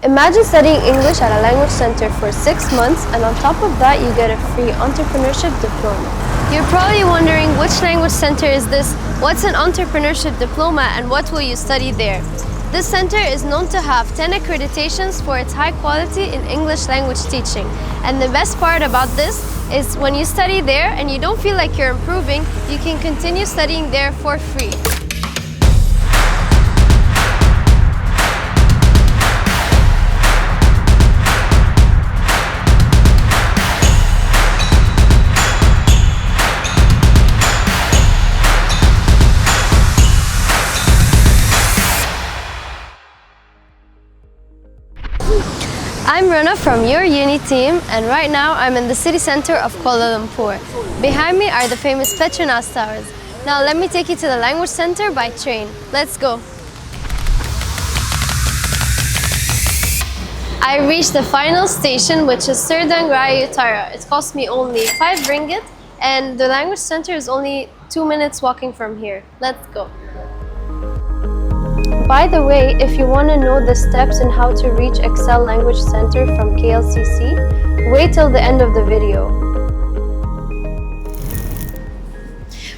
Imagine studying English at a language center for 6 months, and on top of that, you get a free entrepreneurship diploma. You're probably wondering, which language center is this? What's an entrepreneurship diploma, and what will you study there? This center is known to have 10 accreditations for its high quality in English language teaching. And the best part about this is when you study there and you don't feel like you're improving, you can continue studying there for free. I'm Rana from YourUni team, and right now I'm in the city center of Kuala Lumpur. Behind me are the famous Petronas Towers. Now let me take you to the language center by train. Let's go. I reached the final station, which is Serdang Raya Utara. It cost me only 5 ringgit, and the language center is only 2 minutes walking from here. Let's go. By the way, if you want to know the steps and how to reach Excel Language Center from KLCC, wait till the end of the video.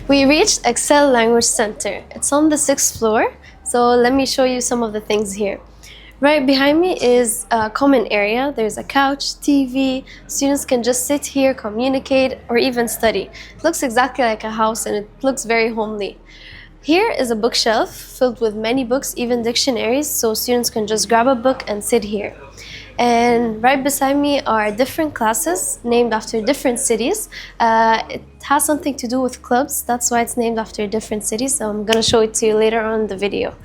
We reached Excel Language Center. It's on the 6th floor, so let me show you some of the things here. Right behind me is a common area. There's a couch, TV. Students can just sit here, communicate, or even study. It looks exactly like a house and it looks very homely. Here is a bookshelf filled with many books, even dictionaries, so students can just grab a book and sit here. And right beside me are different classes named after different cities. It has something to do with clubs, that's why it's named after different cities, so I'm gonna show it to you later on in the video.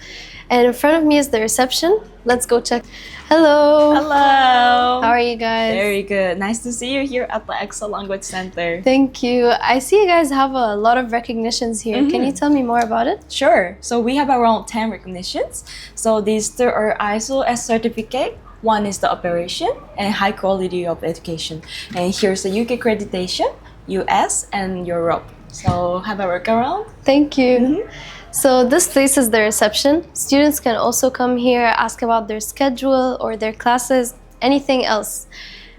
And in front of me is the reception. Let's go check. Hello! Hello! How are you guys? Very good. Nice to see you here at the Excel Language Center. Thank you. I see you guys have a lot of recognitions here. Can you tell me more about it? Sure. So we have around 10 recognitions. So these two are ISO S certificate. One is the operation and high quality of education. And here's the UK accreditation, US and Europe. So have a look around. Thank you. So this place is the reception. Students can also come here, ask about their schedule or their classes, anything else.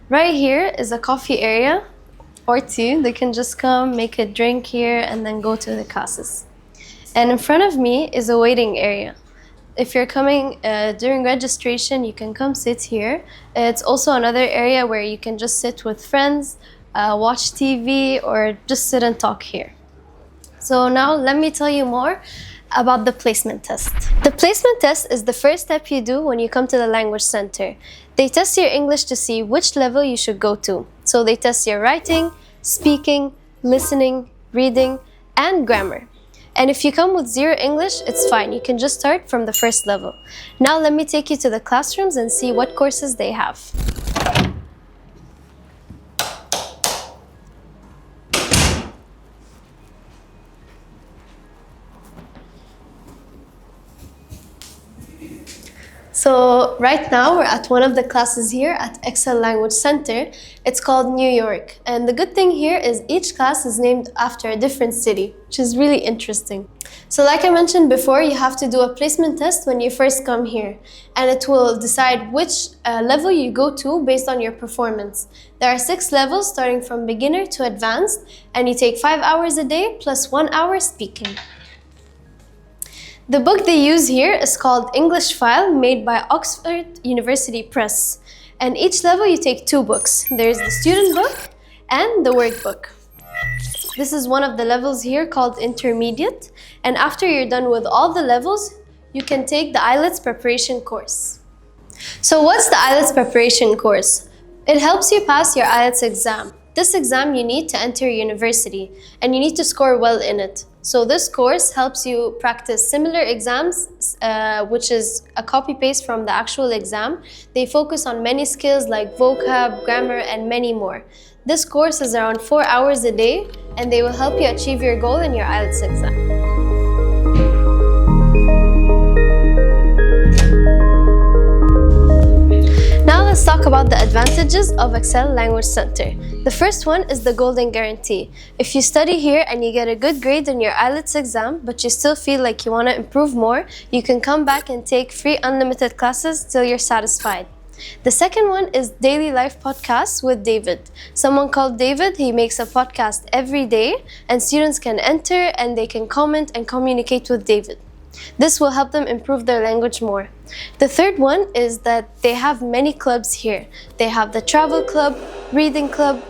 Right here is a coffee area or two. They can just come, make a drink here, and then go to the classes. And in front of me is a waiting area. If you're coming during registration, you can come sit here. It's also another area where you can just sit with friends, watch TV, or just sit and talk here. So now let me tell you more about the placement test. The placement test is the first step you do when you come to the language center. They test your English to see which level you should go to. So they test your writing, speaking, listening, reading, and grammar. And if you come with 0 English, it's fine. You can just start from the first level. Now let me take you to the classrooms and see what courses they have. So right now we're at one of the classes here at Excel Language Center. It's called New York. And the good thing here is each class is named after a different city, which is really interesting. So like I mentioned before, you have to do a placement test when you first come here. And it will decide which level you go to based on your performance. There are 6 levels starting from beginner to advanced, and you take 5 hours a day plus 1 hour speaking. The book they use here is called English File, made by Oxford University Press. And each level you take 2 books. There's the student book and the workbook. This is one of the levels here called Intermediate. And after you're done with all the levels, you can take the IELTS Preparation course. So what's the IELTS Preparation course? It helps you pass your IELTS exam. This exam you need to enter university, and you need to score well in it. So this course helps you practice similar exams, which is a copy-paste from the actual exam. They focus on many skills like vocab, grammar, and many more. This course is around 4 hours a day, and they will help you achieve your goal in your IELTS exam. Now let's talk about the advantages of Excel Language Center. The first one is the golden guarantee. If you study here and you get a good grade in your IELTS exam, but you still feel like you want to improve more, you can come back and take free unlimited classes till you're satisfied. The second one is Daily Life Podcasts with David. Someone called David, he makes a podcast every day, and students can enter and they can comment and communicate with David. This will help them improve their language more. The third one is that they have many clubs here. They have the travel club, reading club,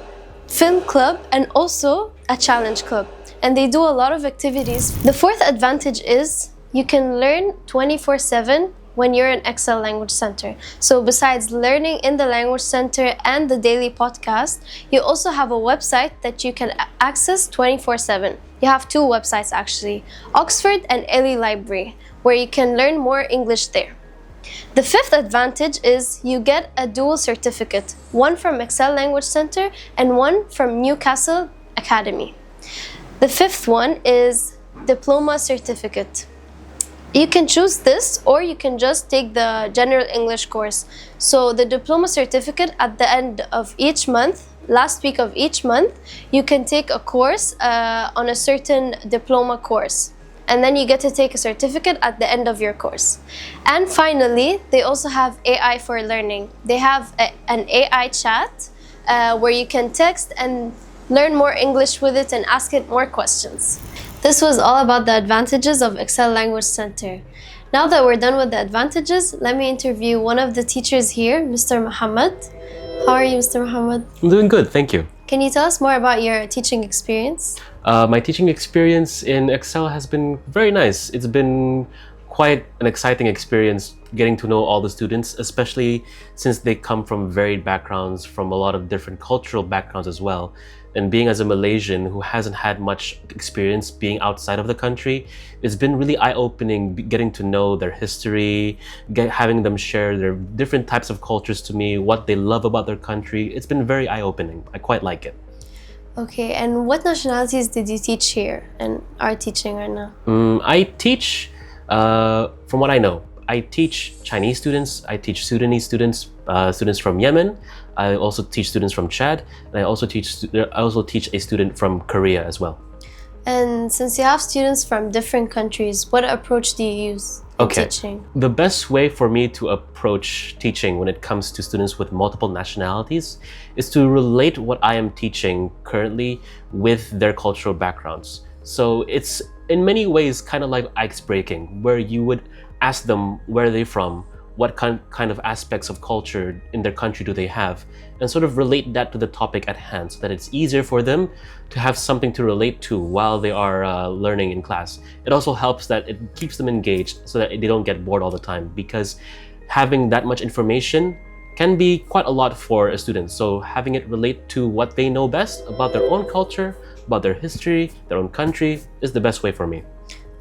film club, and also a challenge club. And they do a lot of activities. The fourth advantage is you can learn 24/7 when you're in Excel Language Center. So besides learning in the Language Center and the daily podcast, you also have a website that you can access 24/7. You have two websites actually, Oxford and Ely Library, where you can learn more English there. The fifth advantage is you get a dual certificate, one from Excel Language Center and one from Newcastle Academy. The fifth one is diploma certificate. You can choose this or you can just take the general English course. So the diploma certificate at the end of each month, last week of each month, you can take a course on a certain diploma course. And then you get to take a certificate at the end of your course. And finally, they also have AI for learning. They have an AI chat where you can text and learn more English with it and ask it more questions. This was all about the advantages of Excel Language Center. Now that we're done with the advantages, let me interview one of the teachers here, Mr. Muhammad. How are you, Mr. Muhammad? I'm doing good, thank you. Can you tell us more about your teaching experience? My teaching experience in Excel has been very nice. It's been quite an exciting experience getting to know all the students, especially since they come from varied backgrounds, from a lot of different cultural backgrounds as well. And being as a Malaysian who hasn't had much experience being outside of the country, it's been really eye-opening getting to know their history, having them share their different types of cultures to me, what they love about their country. It's been very eye-opening. I quite like it. Okay, and what nationalities did you teach here and are teaching right now? I teach, from what I know, I teach Chinese students, I teach Sudanese students, students from Yemen. I also teach students from Chad, and I also teach a student from Korea as well. And since you have students from different countries, what approach do you use in teaching? The best way for me to approach teaching when it comes to students with multiple nationalities is to relate what I am teaching currently with their cultural backgrounds. So it's in many ways kind of like ice breaking, where you would ask them where they're from, what kind of aspects of culture in their country do they have, and sort of relate that to the topic at hand so that it's easier for them to have something to relate to while they are learning in class. It also helps that it keeps them engaged so that they don't get bored all the time, because having that much information can be quite a lot for a student. So having it relate to what they know best about their own culture, about their history, their own country, is the best way for me.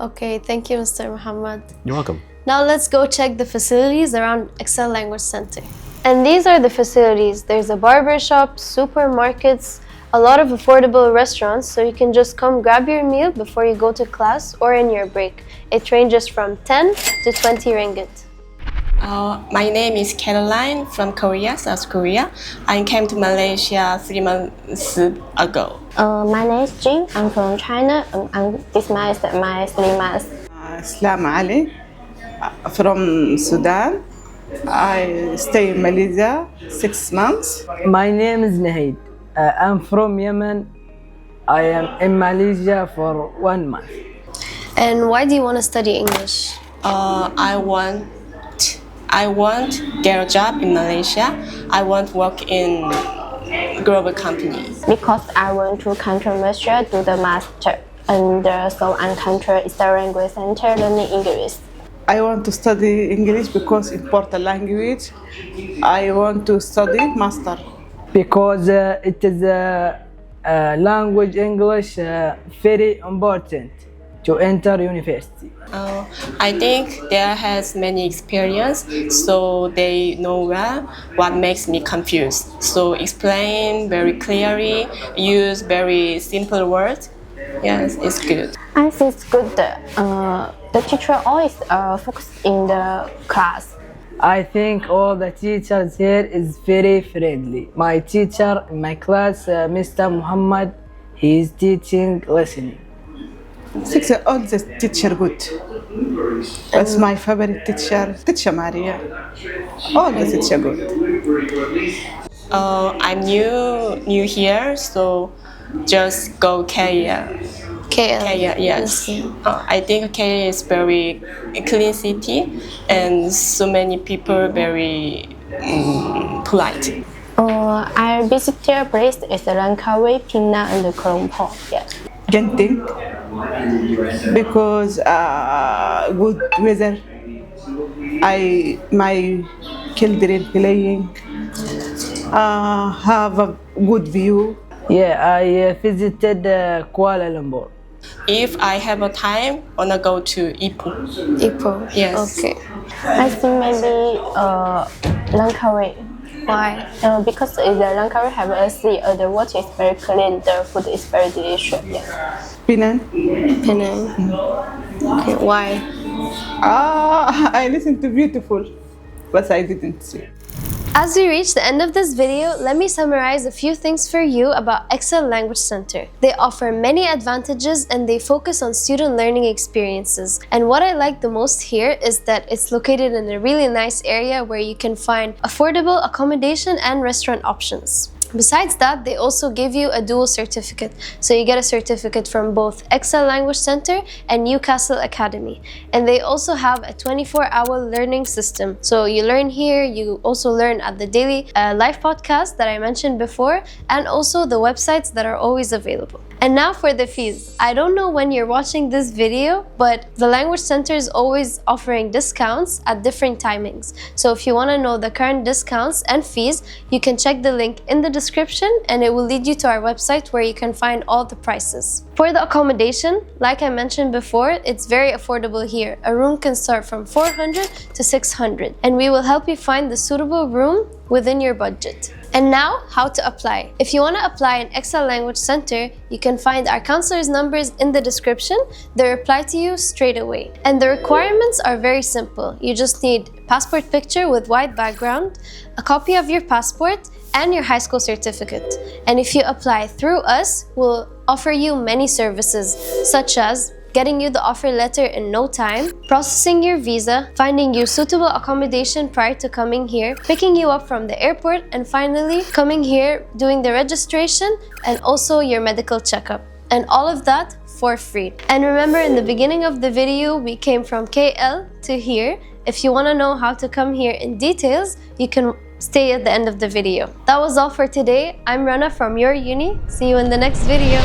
Okay, thank you, Mr. Muhammad. You're welcome. Now let's go check the facilities around Excel Language Center. And these are the facilities. There's a barber shop, supermarkets, a lot of affordable restaurants, so you can just come grab your meal before you go to class or in your break. It ranges from 10 to 20 ringgit. My name is Caroline from Korea, South Korea. I came to Malaysia 3 months ago. My name is Jing. I'm from China. This month is my 3 months. Islam Ali from Sudan. I stay in Malaysia 6 months. My name is Nahid. I'm from Yemen. I am in Malaysia for 1 month. And why do you want to study English? I want get a job in Malaysia. I want work in global companies. Because I want to come to Malaysia to the master, and so I come to the language center learning English. I want to study English because important language. I want to study master. Because it is language English very important to enter university. I think there has many experience, so they know well what makes me confused. So explain very clearly, use very simple words. Yes, it's good. I think it's good. The teacher always focus in the class. I think all the teachers here is very friendly. My teacher in my class, Mr. Muhammad, he is teaching listening. All the teacher good. That's my favorite teacher, Teacher Maria. All the teacher good. I'm new here, so just go KL. KL. KL, yes. I think KL is very clean city, and so many people very polite. I visited place is Langkawi, Pina, and Krongpo. Yeah. Genting because good weather. My children playing have a good view. Yeah, I visited Kuala Lumpur. If I have a time, wanna go to Ipoh. Ipoh. Yes. Okay. I think maybe Langkawi. Why? Because the Langkawi have a sea, the water is very clean, the food is very delicious. Yeah. Penang. Penang. Okay. Why? I listened to beautiful, but I didn't see. As we reach the end of this video, let me summarize a few things for you about Excel Language Center. They offer many advantages and they focus on student learning experiences. And what I like the most here is that it's located in a really nice area where you can find affordable accommodation and restaurant options. Besides that, they also give you a dual certificate. So you get a certificate from both Excel Language Center and Newcastle Academy. And they also have a 24-hour learning system. So you learn here, you also learn at the daily live podcast that I mentioned before, and also the websites that are always available. And now for the fees. I don't know when you're watching this video, but the Language Center is always offering discounts at different timings. So if you want to know the current discounts and fees, you can check the link in the description and it will lead you to our website where you can find all the prices. For the accommodation, like I mentioned before, it's very affordable here. A room can start from 400 to 600, and we will help you find the suitable room within your budget. And now, how to apply. If you want to apply in Excel Language Center, you can find our counselors' numbers in the description. They reply to you straight away. And the requirements are very simple. You just need passport picture with white background, a copy of your passport, and your high school certificate. And if you apply through us, we'll offer you many services, such as getting you the offer letter in no time, processing your visa, finding you suitable accommodation prior to coming here, picking you up from the airport, and finally coming here, doing the registration and also your medical checkup. And all of that for free. And remember, in the beginning of the video, we came from KL to here. If you want to know how to come here in details, you can stay at the end of the video. That was all for today. I'm Rana from YourUni. See you in the next video.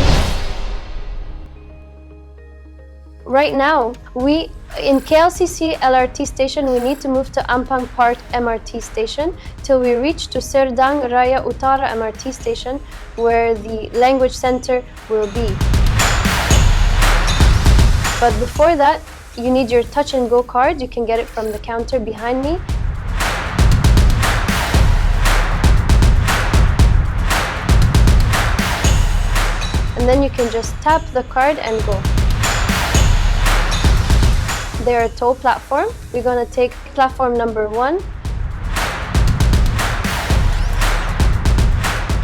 Right now, in KLCC LRT station, we need to move to Ampang Park MRT station till we reach to Serdang Raya Utara MRT station, where the language center will be. But before that, you need your touch and go card. You can get it from the counter behind me. And then you can just tap the card and go. They're a toll platform. We're gonna take platform number 1.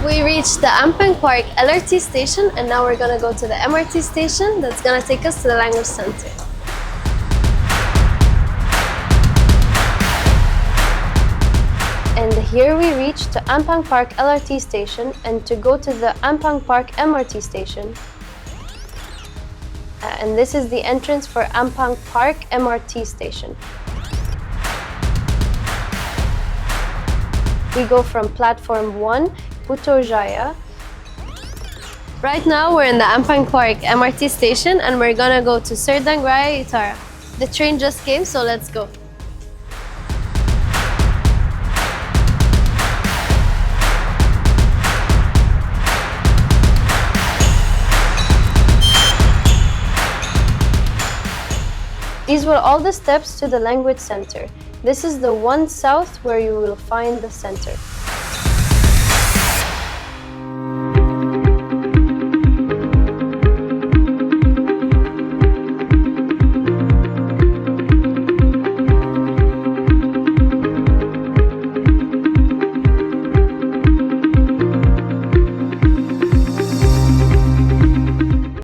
We reached the Ampang Park LRT station and now we're gonna go to the MRT station that's gonna take us to the language center. And here we reached to Ampang Park LRT station, and to go to the Ampang Park MRT station, and this is the entrance for Ampang Park MRT station. We go from platform 1, Putrajaya. Right now we're in the Ampang Park MRT station and we're gonna go to Serdang Raya Utara. The train just came, so let's go. These were all the steps to the language center. This is the one south where you will find the center.